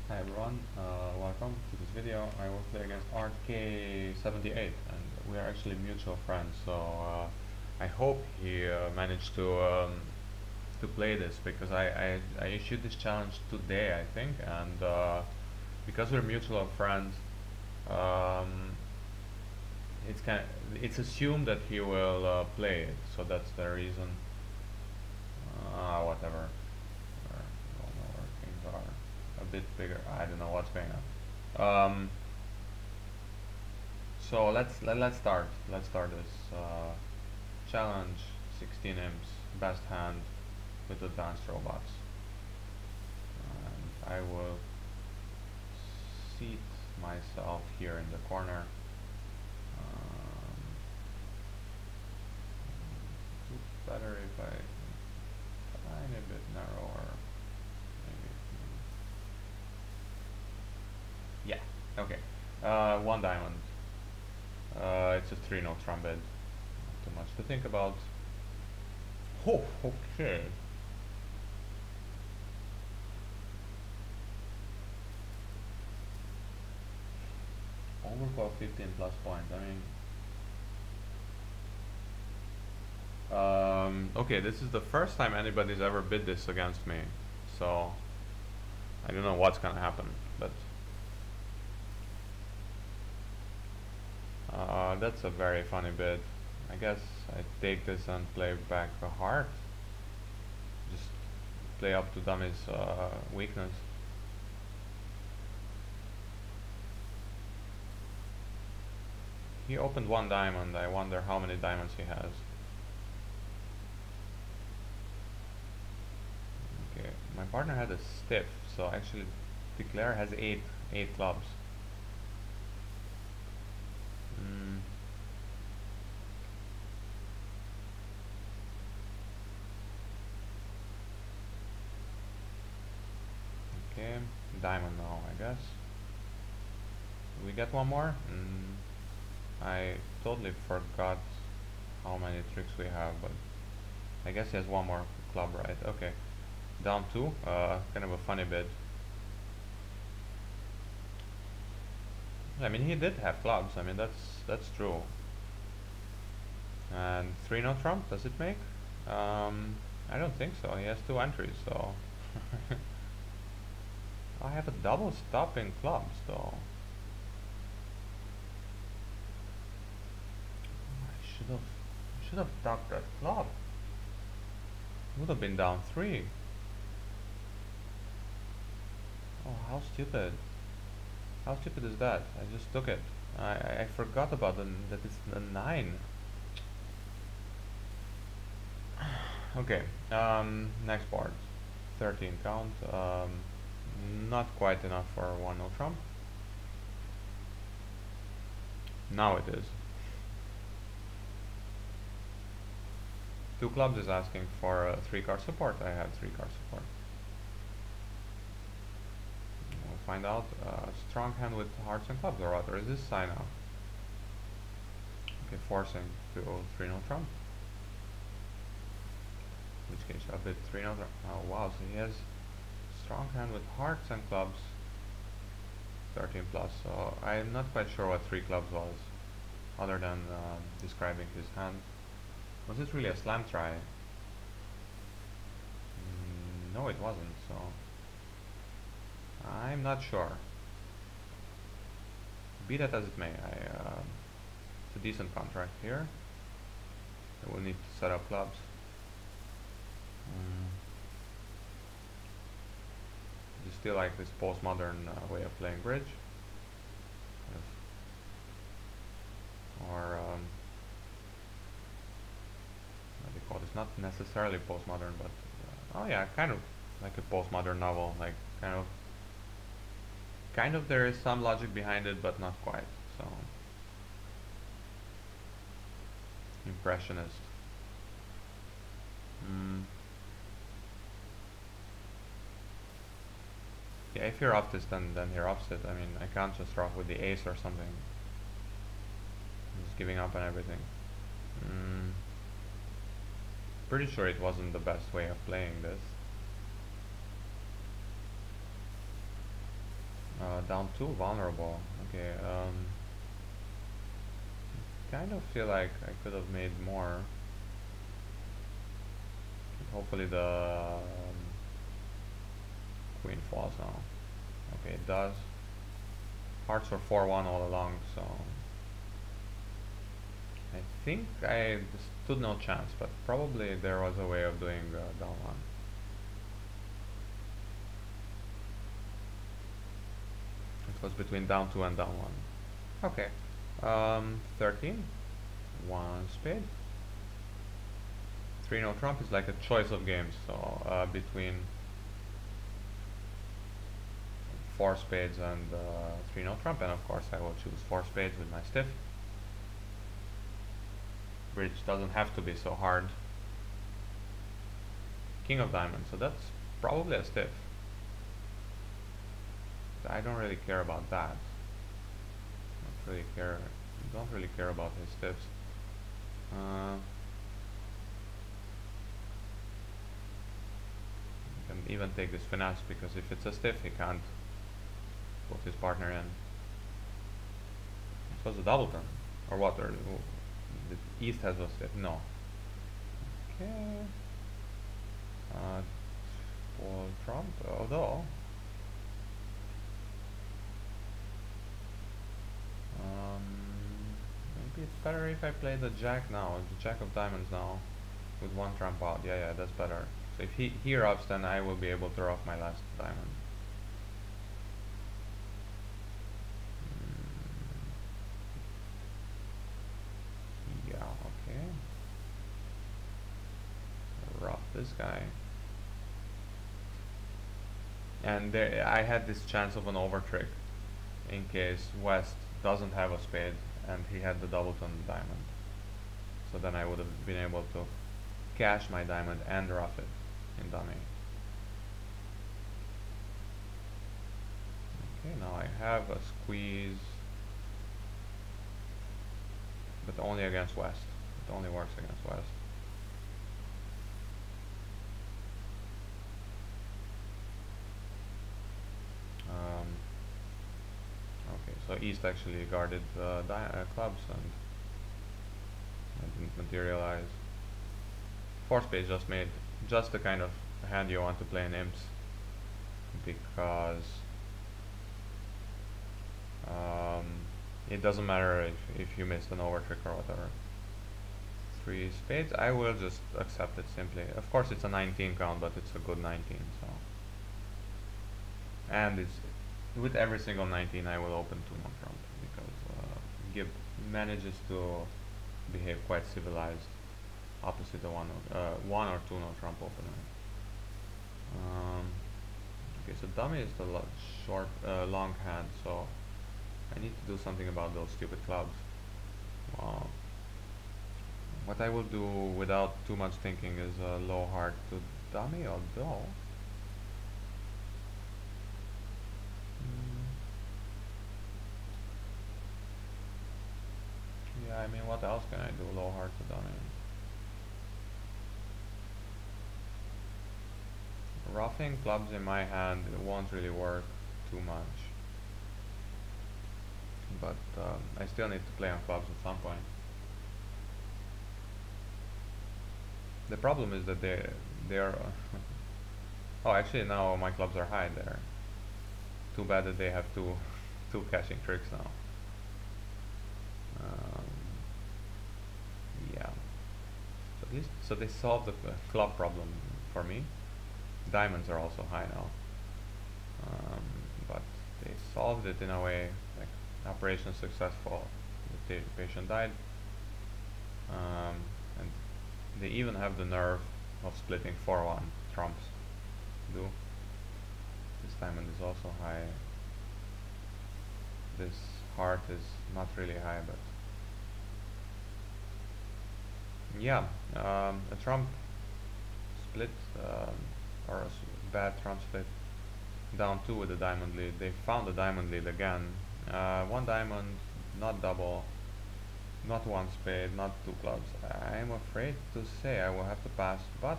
Hi everyone, welcome to this video. I will play against ArtK78 and we are actually mutual friends, so I hope he managed to play this because I issued this challenge today, I think, and because we're mutual friends, um, it's assumed that he will play it, so that's the reason. Whatever. I don't know where things are a bit bigger. I don't know what's going on. So let's start. Let's start this challenge. 16 imps, best hand with advanced robots. And I will seat myself here in the corner. It's better if I tiny bit narrower. Maybe. Yeah. Okay. One diamond. It's a 3-note trumpet. Not too much to think about. Oh, okay. Overclock 15 plus points. Okay, this is the first time anybody's ever bid this against me, so I don't know what's gonna happen, but that's a very funny bid. I guess I take this and play back a heart. Just play up to dummy's weakness. He opened one diamond. I wonder how many diamonds he has. Okay, my partner had a stiff, so actually Declare has eight clubs. Okay, diamond now, I guess. We get one more? I totally forgot how many tricks we have, but I guess he has one more club, right? Okay, down two. Kind of a funny bit. I mean, he did have clubs. I mean, that's true. And 3-note trump, does it make? I don't think so. He has two entries, so I have a double stop in clubs though. I should have ducked that club. Would have been down three. Oh, how stupid! How stupid is that? I just took it. I forgot about that it's a 9. Okay. Next board. 13 count. Not quite enough for 1-0 trump. Now it is. Two clubs is asking for 3-card support. I have 3-card support. We'll find out. Strong hand with hearts and clubs, or rather, is this sign up? Okay, forcing to 3-0 trump. In which case, a bit 3-0 trump. Oh wow, so he has strong hand with hearts and clubs. 13 plus. So I'm not quite sure what 3 clubs was, other than describing his hand. Was it really a slam try? No, it wasn't, so I'm not sure. Be that as it may, it's a decent contract here. I will need to set up clubs. I just still like this postmodern way of playing bridge. Or what do you call this? Not necessarily postmodern, but oh yeah, kind of like a postmodern novel. Like kind of there is some logic behind it, but not quite. So impressionist. Yeah, if he roughs this, then he roughs it. I mean, I can't just rough with the ace or something. I'm just giving up on everything. Pretty sure it wasn't the best way of playing this. Down 2, vulnerable. Okay, kind of feel like I could have made more. Hopefully the queen falls now. Okay, it does. Hearts were 4-1 all along, so I think I stood no chance, but probably there was a way of doing down 1. It was between down 2 and down 1. Okay. 13. 1 spade. 3 no trump is like a choice of games, so between 4 spades and 3 no trump, and of course I will choose 4 spades with my stiff. Bridge doesn't have to be so hard. King of diamonds, so that's probably a stiff. I don't really care about that. Don't really care about his stiffs. You can even take this finesse, because if it's a stiff he can't put his partner in. It was a double turn. Or what? Or the east has a stiff. No. Okay. Full trump, although maybe it's better if I play the jack now, the jack of diamonds now, with 1 trump out. Yeah, that's better. So if he rubs, then I will be able to rub my last diamond. Yeah, okay. Rub this guy. And there, I had this chance of an over trick in case West doesn't have a spade and he had the doubleton diamond. So then I would have been able to cash my diamond and rough it in dummy. Okay, now I have a squeeze, but only against West. It only works against West. Okay, so East actually guarded clubs and didn't materialize. 4 spades just made just the kind of hand you want to play in imps, because it doesn't matter if you missed an over trick or whatever. 3 spades, I will just accept it simply. Of course it's a 19 count, but it's a good 19, so. And it's with every single 19 I will open 2 no trump, because Gibb manages to behave quite civilized opposite the 1 or 2 no trump opener. Okay, so dummy is the long hand, so I need to do something about those stupid clubs. What I will do without too much thinking is a low heart to dummy, although yeah, I mean, what else can I do? Low heart to dummy. Roughing clubs in my hand, it won't really work too much, but I still need to play on clubs at some point. The problem is that they're oh, actually now my clubs are high there. Too bad that they have two caching tricks now. Yeah. So at least they solved the club problem for me. Diamonds are also high now, but they solved it in a way, like operation successful. The patient died, and they even have the nerve of splitting 4-1 trumps. This diamond is also high. This heart is not really high, but yeah, a trump split or a bad trump split down 2 with the diamond lead. They found the diamond lead again. 1 diamond, not double, not 1 spade, not 2 clubs. I am afraid to say I will have to pass, but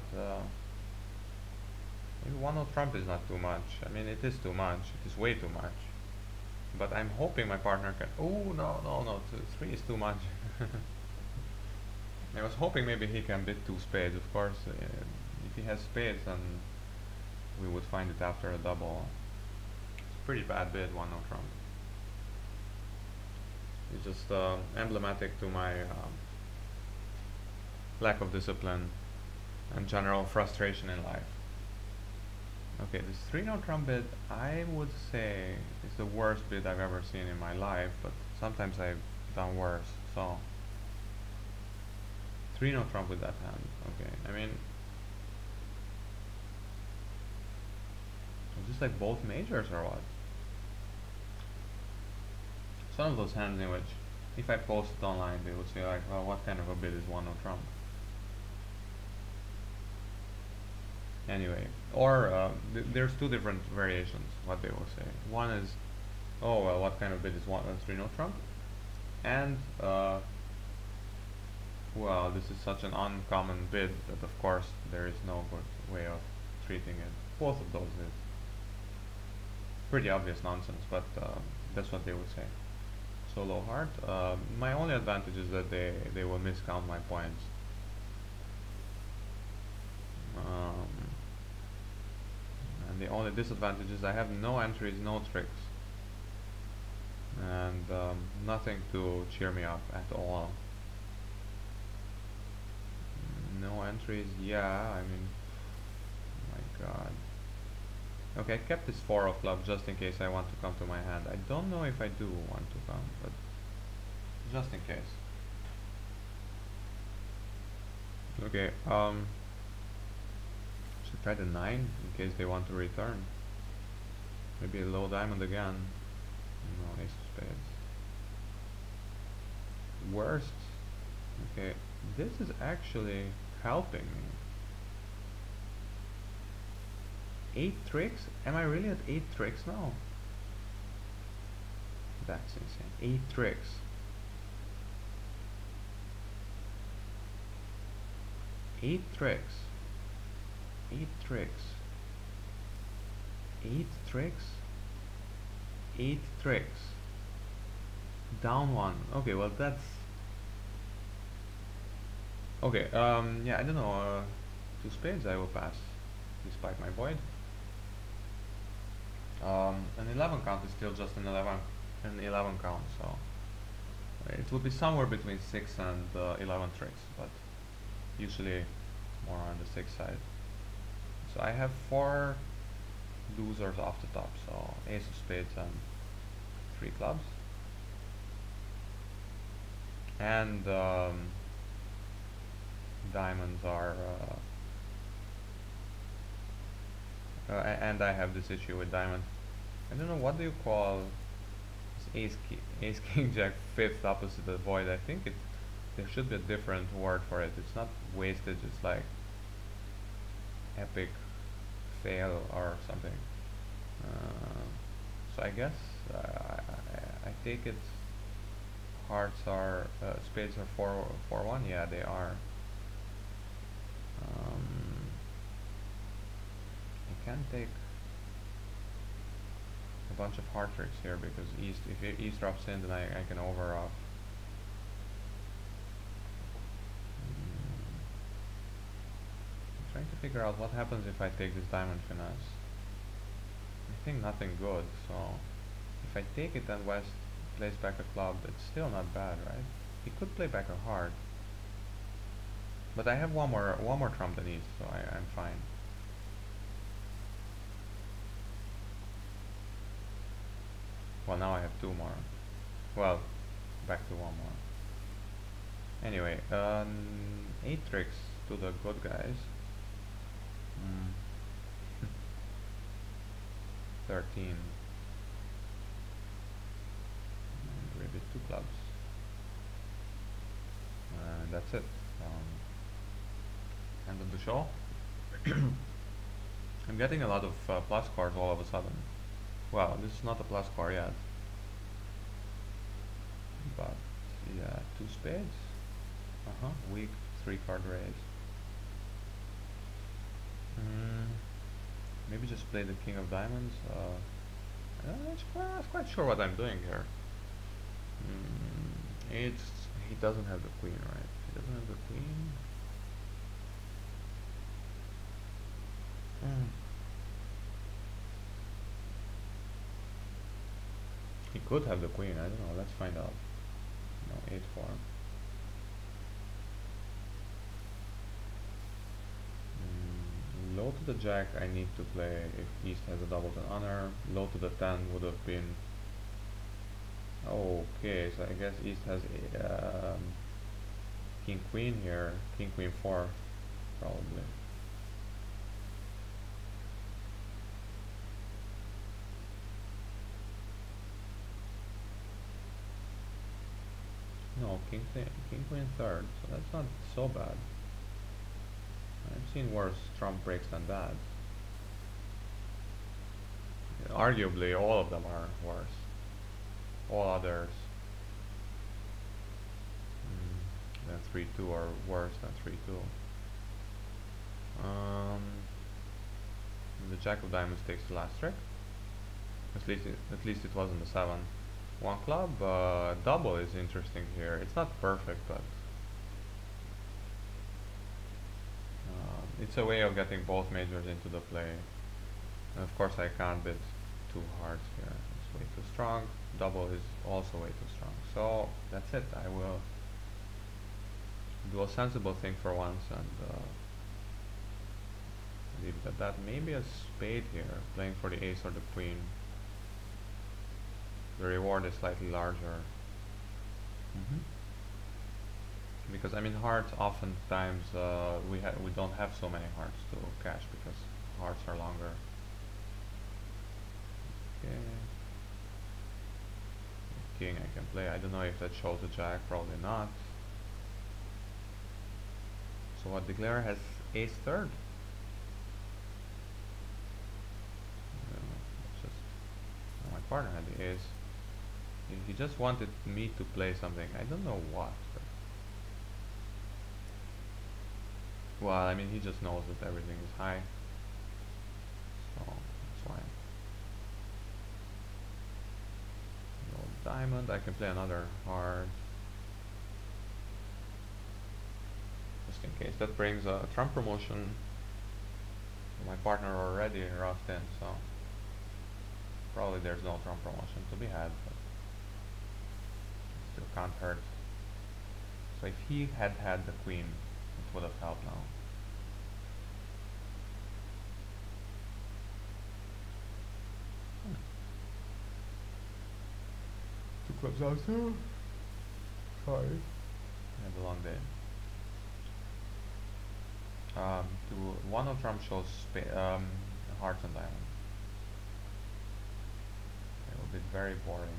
maybe 1 no trump is not too much. I mean, it is too much. It is way too much. But I'm hoping my partner can. Oh no, no, no! 3 is too much. I was hoping maybe he can bid 2 spades. Of course, if he has spades, then we would find it after a double. It's a pretty bad bid, 1-0 trump. It's just emblematic to my lack of discipline and general frustration in life. Okay, this 3-0 trump bid, I would say, is the worst bid I've ever seen in my life, but sometimes I've done worse, so 3-0 trump with that hand. Okay, I mean, is this like both majors or what? It's one of those hands in which, if I post it online, they would say like, well, what kind of a bid is 1-0 trump? Anyway, or there's 2 different variations, what they will say. One is, oh, well, what kind of bid is 3-0 trump? And, well, this is such an uncommon bid that of course there is no good way of treating it. Both of those is pretty obvious nonsense, but that's what they would say. So low heart. My only advantage is that they will miscount my points. And the only disadvantage is I have no entries, no tricks, and nothing to cheer me up at all. No entries, yeah, I mean, oh my god. Okay, I kept this 4 of clubs just in case I want to come to my hand. I don't know if I do want to come, but just in case. Okay, should try the 9 in case they want to return. Maybe a low diamond again. No, ace of spades. Worst. Okay, this is actually helping me. 8 tricks? Am I really at 8 tricks now? That's insane. 8 tricks. 8 tricks. 8 tricks. 8 tricks. 8 tricks. Down 1. Okay, well that's okay. Yeah, I don't know. 2 spades I will pass, despite my void. An 11 count is still just an 11 count, so it will be somewhere between 6 and 11 tricks, but usually more on the 6 side. So I have 4 losers off the top, so ace of spades and 3 clubs, and diamonds are and I have this issue with diamond. I don't know, what do you call this ace king jack 5th opposite the void? I think there should be a different word for it. It's not wastage, it's like epic fail or something. So I guess I take it hearts are spades are 4-1. Yeah, they are. I can take a bunch of heart tricks here because if East drops in, then I can over off. I'm trying to figure out what happens if I take this diamond finesse. I think nothing good, so if I take it and West plays back a club, it's still not bad, right? He could play back a heart, but I have one more trump than East, so I'm fine. Well, now I have 2 more. Well, back to 1 more. Anyway, 8 tricks to the good guys. 13. And ribbit 2 clubs. And that's it. End of the show. I'm getting a lot of plus cards all of a sudden. Well, this is not a plus card yet. But yeah, 2 spades. Weak 3-card raise. Maybe just play the king of diamonds. not quite sure what I'm doing here. It's he doesn't have the queen, right? He doesn't have the queen. Hmm. He could have the queen. I don't know. Let's find out. No, 8-4. Low to the jack. I need to play if East has a double to honor. Low to the 10 would have been. Okay, so I guess East has king queen here. King queen 4, probably. No, king queen 3rd. So that's not so bad. I've seen worse trump breaks than that. Arguably, all of them are worse. All others than 3-2 are worse than 3-2. The jack of diamonds takes the last trick. At least it wasn't the 7. One club. Double is interesting here. It's not perfect, but it's a way of getting both majors into the play. And of course I can't bid 2 hearts here. It's way too strong. Double is also way too strong. So that's it. I will do a sensible thing for once and leave it at that. Maybe a spade here, playing for the ace or the queen. The reward is slightly larger. Because I mean hearts oftentimes we don't have so many hearts to cash because hearts are longer. Okay. King I can play. I don't know if that shows a jack, probably not. So what declare has ace 3rd. My partner had the ace. He just wanted me to play something. I don't know what. Well, I mean, he just knows that everything is high. So, that's why. No diamond. I can play another heart. Just in case. That brings a trump promotion. My partner already roughed in, so probably there's no trump promotion to be had, but still can't hurt. So if he had had the queen, it would have helped now. Two clubs out too. Sorry. I had a long day. One of trump shows hearts and diamonds. It will be very boring.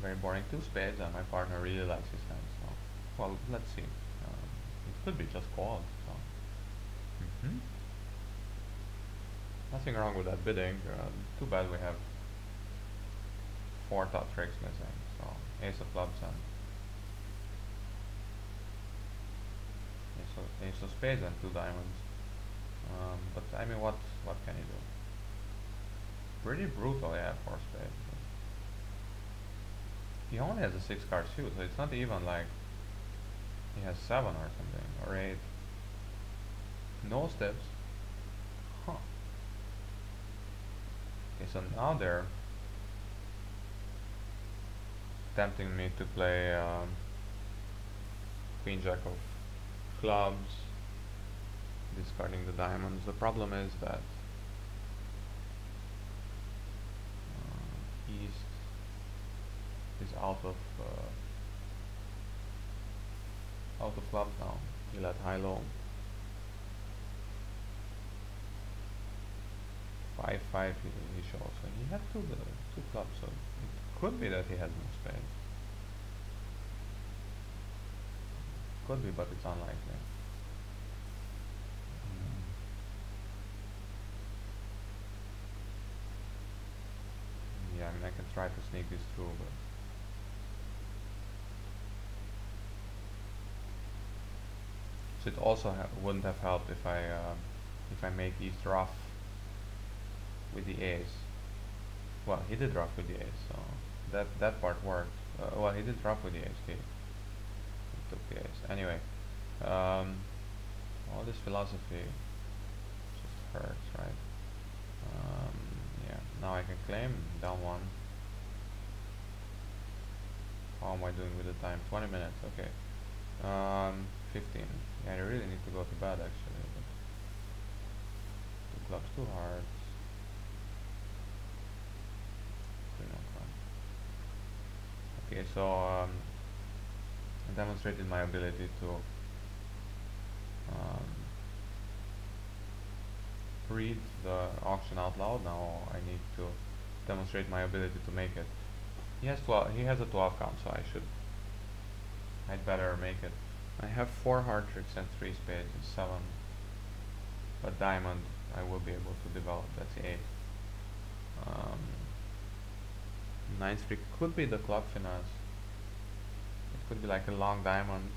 Very boring. 2 spades, and my partner really likes his hand. So, well, let's see. It could be just called. So, nothing wrong with that bidding. Too bad we have 4 top tricks missing. So, ace of clubs and ace of spades and 2 diamonds. But I mean, what can he do? Pretty brutal, yeah, 4 spades. He only has a 6 card suit, so it's not even like he has 7 or something, or 8. No steps. Huh. Okay, so now they're tempting me to play queen jack of clubs, discarding the diamonds. The problem is that East is out of clubs now. He'll at high-low. 5-5 he shows. So he had two clubs, so it could be that he has no spades. Could be, but it's unlikely. Yeah, I mean, I can try to sneak this through, but it also wouldn't have helped if I make East rough with the ace. Well, he did ruff with the ace, so that part worked. Well, he did ruff with the ace. He took the ace. Anyway, all this philosophy just hurts, right? Yeah. Now I can claim down one. How am I doing with the time? 20 minutes. Okay. 15. Yeah, I really need to go to bed actually. But two clubs, two hearts. Queen of clubs. Okay, so I demonstrated my ability to read the auction out loud. Now I need to demonstrate my ability to make it. He has 12. He has a 12 count, so I'd better make it. I have 4 heart tricks and 3 spades and 7. But diamond, I will be able to develop. That's 8. 9th trick could be the club finesse. It could be like a long diamond,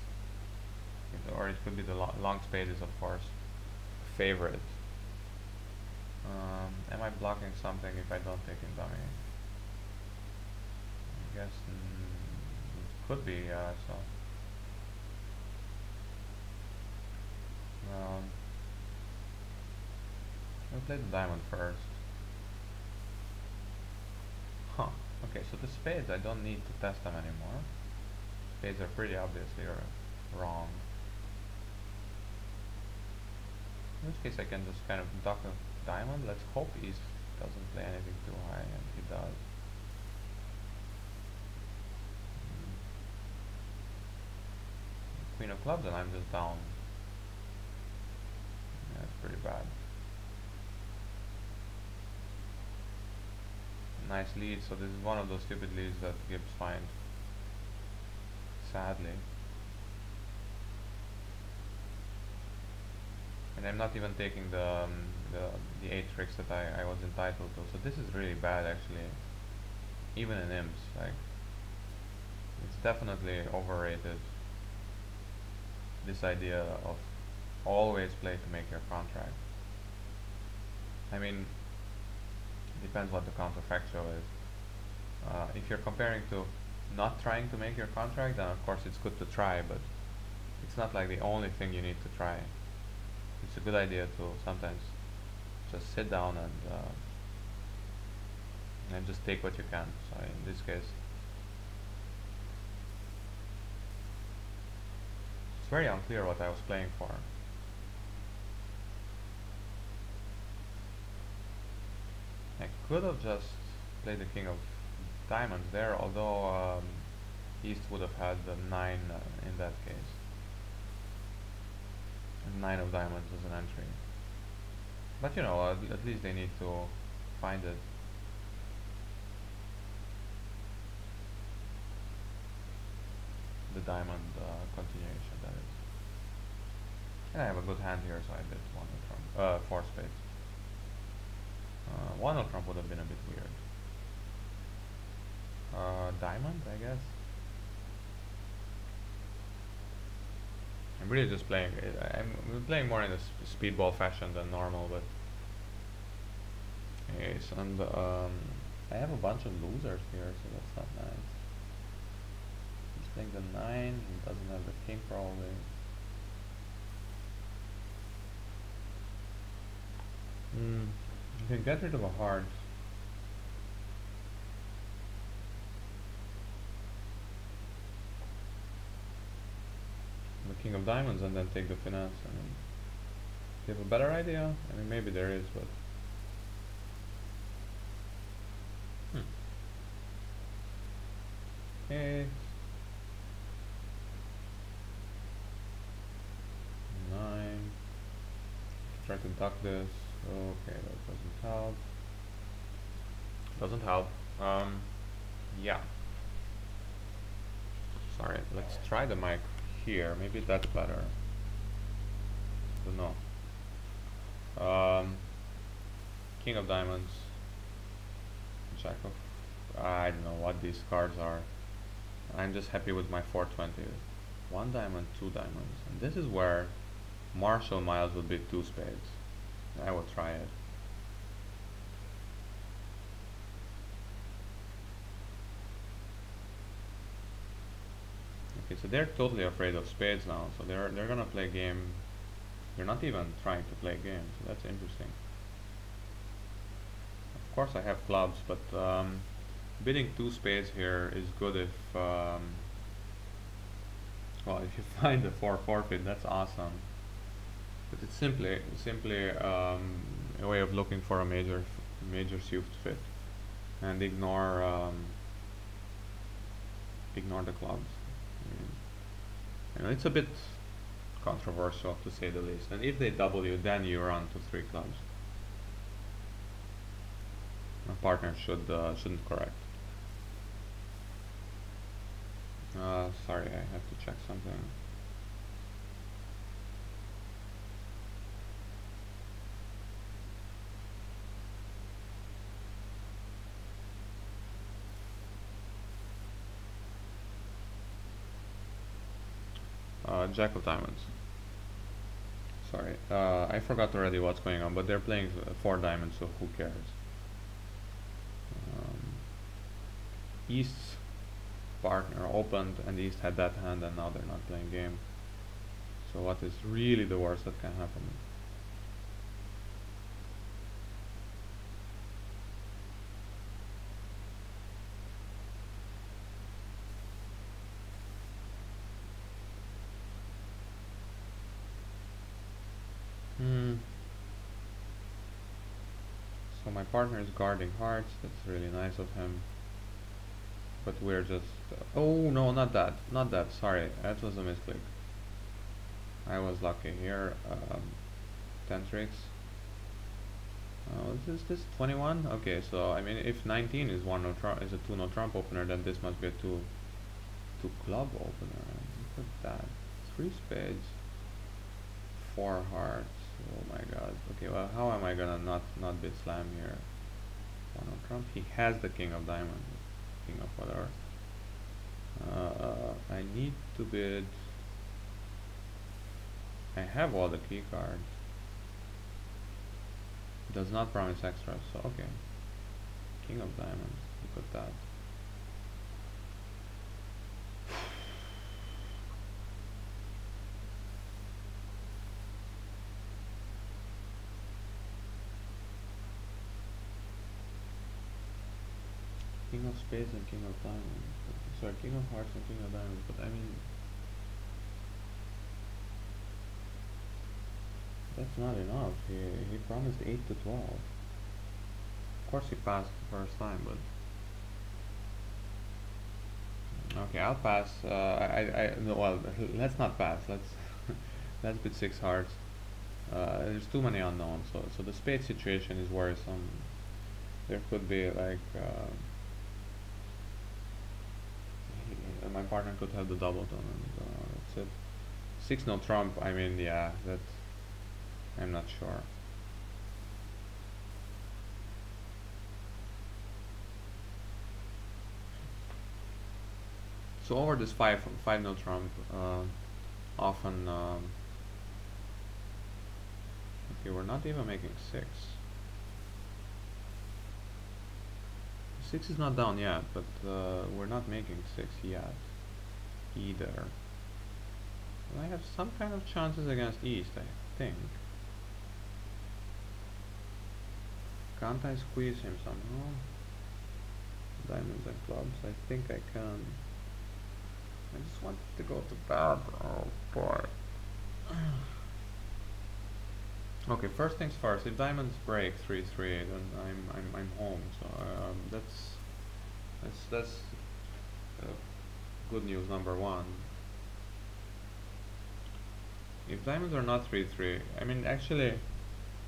or it could be the long spade is of course favorite. Am I blocking something if I don't take in dummy? I guess it could be, so. I'll play the diamond first. Huh. Okay, so the spades, I don't need to test them anymore. Spades are pretty obviously wrong. In this case, I can just kind of duck a diamond. Let's hope East doesn't play anything too high, and he does. Queen of clubs, and I'm just down. Yeah, that's pretty bad. Nice lead, so this is one of those stupid leads that Gibbs finds. Sadly. And I'm not even taking the 8 tricks that I was entitled to. So this is really bad actually. Even in imps, like it's definitely overrated. This idea of always play to make your contract. I mean, depends what the counterfactual is. If you're comparing to not trying to make your contract, then of course it's good to try, but it's not like the only thing you need to try. It's a good idea to sometimes just sit down and just take what you can. So in this case, it's very unclear what I was playing for. I could have just played the king of diamonds there, although East would have had the 9 in that case. And 9 of diamonds is an entry. But you know, at least they need to find it. The diamond continuation, that is. And I have a good hand here, so I did 1 of trump, 4 spades. 1 of trump would have been a bit weird. Diamond, I guess. I'm really just playing. I'm playing more in a speedball fashion than normal, but. Yes, and I have a bunch of losers here, so that's not nice. He's playing the 9. He doesn't have the king probably. You can get rid of a heart. The king of diamonds and then take the finesse. I mean, do you have a better idea? I mean, maybe there is, but okay. 9. Try to duck this. Okay, that doesn't help. Doesn't help. Yeah. Sorry, let's try the mic here. Maybe that's better. Don't know. King of diamonds. Jack of. I don't know what these cards are. I'm just happy with my 420. 1 diamond, 2 diamonds, and this is where Marshall Miles would be 2 spades. I will try it. So they're totally afraid of spades now. So they're gonna play game. They're not even trying to play game. So that's interesting. Of course, I have clubs, but bidding two spades here is good if well, if you find the four forfeit, that's awesome. But it's simply a way of looking for a major suit fit, and ignore the clubs. I mean, you know, it's a bit controversial to say the least. And if they double you, then you run to three clubs. A partner shouldn't correct. Sorry, I have to check something. Jack of diamonds. Sorry, I forgot already what's going on, but they're playing four diamonds, so who cares? East's partner opened, and East had that hand, and now they're not playing game. So what is really the worst that can happen? So my partner is guarding hearts. That's really nice of him. But we're just... oh no, not that. Sorry, that was a misclick. I was lucky here. 10 tricks. Is this 21? Okay, so I mean, if 19 is is a 2 no trump opener, then this must be a 2 club opener. Look at that. 3 spades, 4 hearts. Oh my god. Okay, well, how am I gonna not bid slam here? 1 no trump. He has the king of diamonds, king of whatever. I need to bid. I have all the key cards. Does not promise extras, so okay. King of diamonds. Look at that. King of spades and king of diamonds. Sorry, king of hearts and king of diamonds, but I mean, that's not enough. He promised 8 to 12. Of course he passed the first time, but okay, I'll pass. No, well, let's not pass. Let's bid 6 hearts. There's too many unknowns, so the spade situation is worrisome. There could be like my partner could have the double done, and that's it. 6 no trump. I mean, yeah, that I'm not sure. So over this 5 no trump, often okay, we're not even making 6. 6 is not down yet, but we're not making 6 yet either. Well, I have some kind of chances against East, I think. Can't I squeeze him somehow? Diamonds and clubs, I think I can. I just want to go to bed. Oh boy. Okay, first things first. If diamonds break 3-3, then I'm home. So that's good news number 1. If diamonds are not 3-3, I mean, actually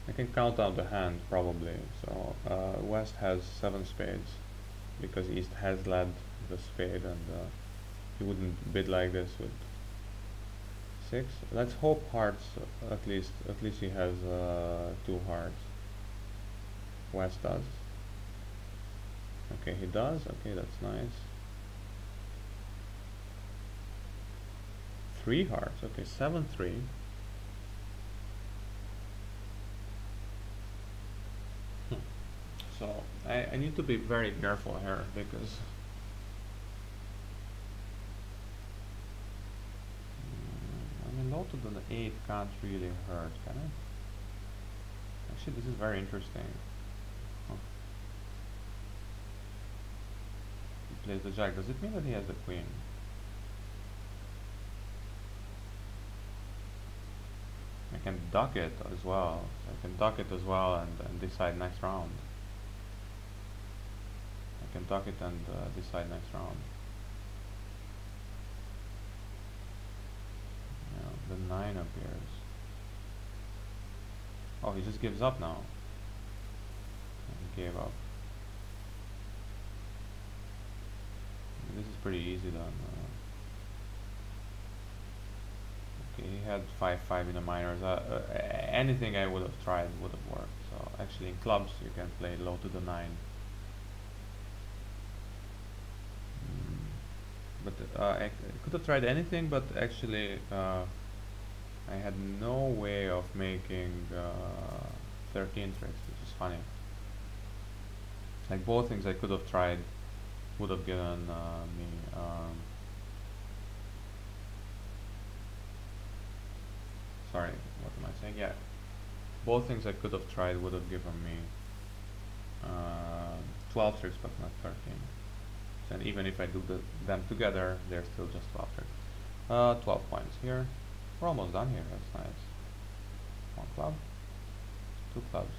I can count out the hand probably. So West has 7 spades because East has led the spade, and he wouldn't bid like this with 6. Let's hope hearts. At least he has 2 hearts. West does. Okay, he does. Okay, that's nice. 3 hearts. Okay, 7-3. So I need to be very careful here, because low to the 8 can't really hurt, can it? Actually, this is very interesting. Huh. He plays the jack. Does it mean that he has the queen? I can duck it as well. So I can duck it as well and decide next round. I can duck it and decide next round. Yeah, the 9 appears. Oh, he just gives up now. He gave up. This is pretty easy then. Okay, he had 5-5 in the minors. Anything I would have tried would have worked. So actually in clubs you can play low to the 9. But I could have tried anything, but actually I had no way of making 13 tricks, which is funny. Like both things I could have tried would have given me sorry, what am I saying? Yeah, both things I could have tried would have given me 12 tricks, but not 13. And even if I do them together, they're still just 12 tricks. 12 points here. We're almost done here. That's nice. 1 club, 2 clubs.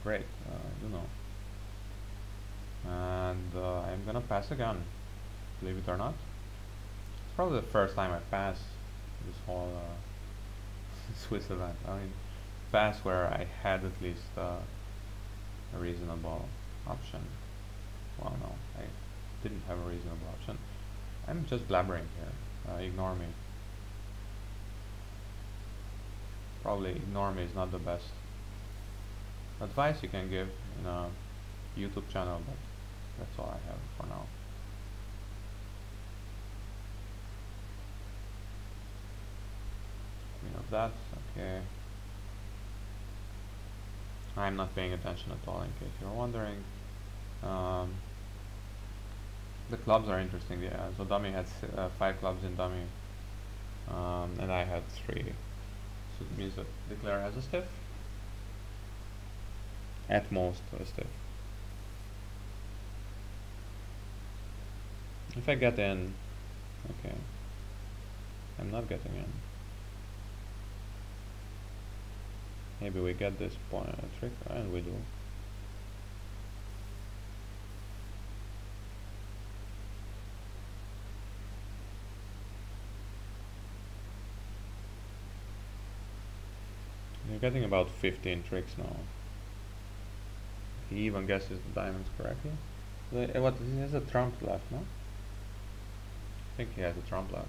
Great, you know. And I'm gonna pass again, believe it or not. It's probably the first time I pass this whole Swiss event. I mean, pass where I had at least a reasonable option. Well, no, I didn't have a reasonable option. I'm just blabbering here. Ignore me. Probably ignore me is not the best advice you can give in a YouTube channel, but that's all I have for now. Queen of that, okay. I'm not paying attention at all, in case you're wondering. The clubs are interesting, yeah. So dummy had 5 clubs in dummy, and I had 3. So it means that declare has a stiff. At most a stiff. If I get in, okay. I'm not getting in. Maybe we get this point trick, and we do. You're getting about 15 tricks now. He even guesses the diamonds correctly. What? He has a trump left, no? I think he has a trump left.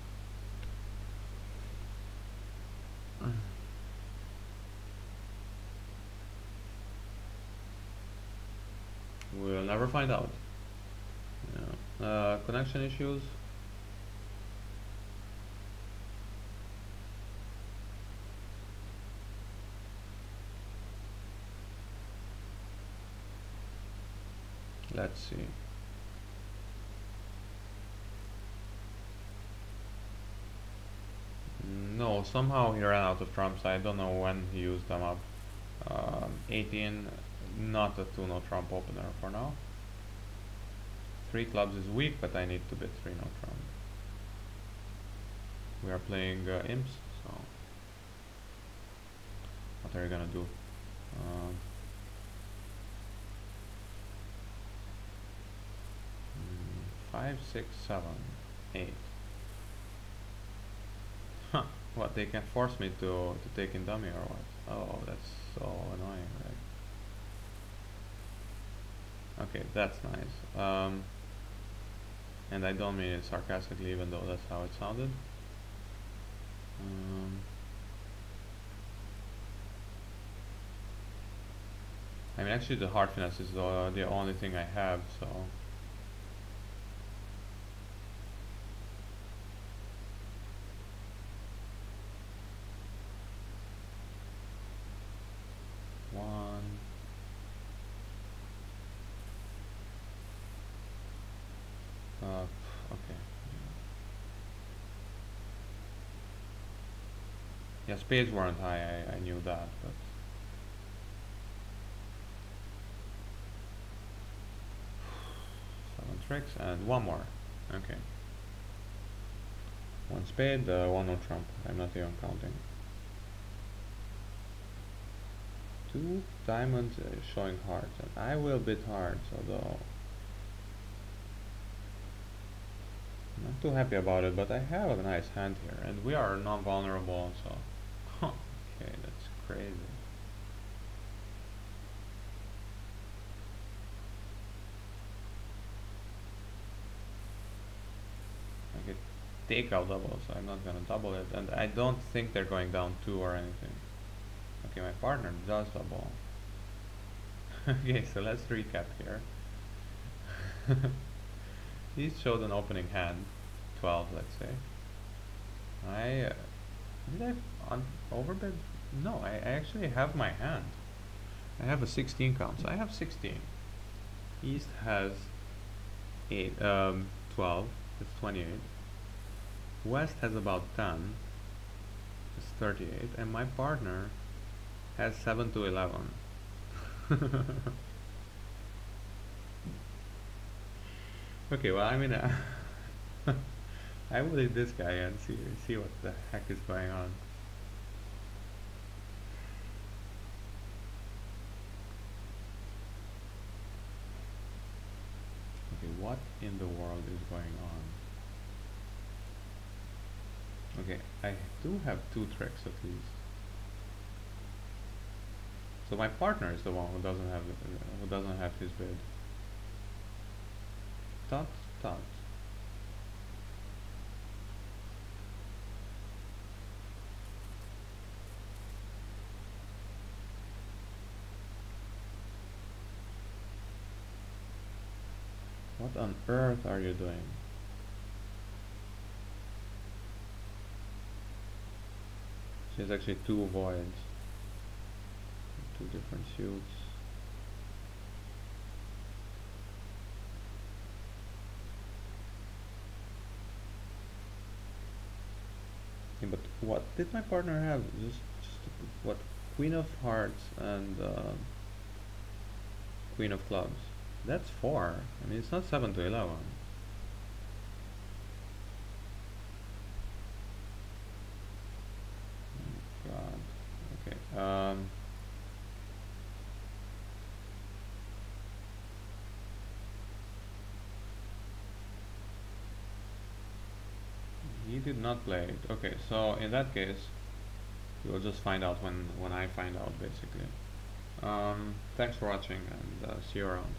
We'll never find out. Yeah. Connection issues. Let's see. No, somehow he ran out of trumps. I don't know when he used them up. 18, not a 2 no trump opener for now. 3 clubs is weak, but I need to bet 3 no trump. We are playing imps, so what are you gonna do? 5, 6, 7, 8. Huh, what, they can force me to take in dummy or what? Oh, that's so annoying, right? Okay, that's nice. And I don't mean it sarcastically, even though that's how it sounded. I mean, actually the hard finesse is the only thing I have, so... Okay. Yeah, spades weren't high, I knew that, but 7 tricks and one more. Okay. One spade, one no trump. I'm not even counting. Two diamonds showing hearts, and I will bid hearts, although I'm not too happy about it, but I have a nice hand here, and we are non-vulnerable, so okay, that's crazy. I could take out double, so I'm not gonna double it, and I don't think they're going down two or anything. Okay, my partner does double. Okay, so let's recap here. He showed an opening hand, 12, let's say. Did I overbid? No, I actually have my hand. I have a 16 count, so I have 16. East has 12, it's 28. West has about 10, it's 38, and my partner has 7 to 11. Okay, well, I mean, I will hit this guy and see what the heck is going on. Okay, what in the world is going on? Okay, I do have 2 tricks at least. So my partner is the one who doesn't have his bid. Tut tut. What on earth are you doing? She has actually 2 voids. 2 different suits. Yeah, but what did my partner have? Just what? Queen of hearts and Queen of clubs. That's 4. I mean, it's not 7 to 11. Oh God. Okay. He did not play it. Okay, so in that case, we'll just find out when I find out, basically. Thanks for watching, and see you around.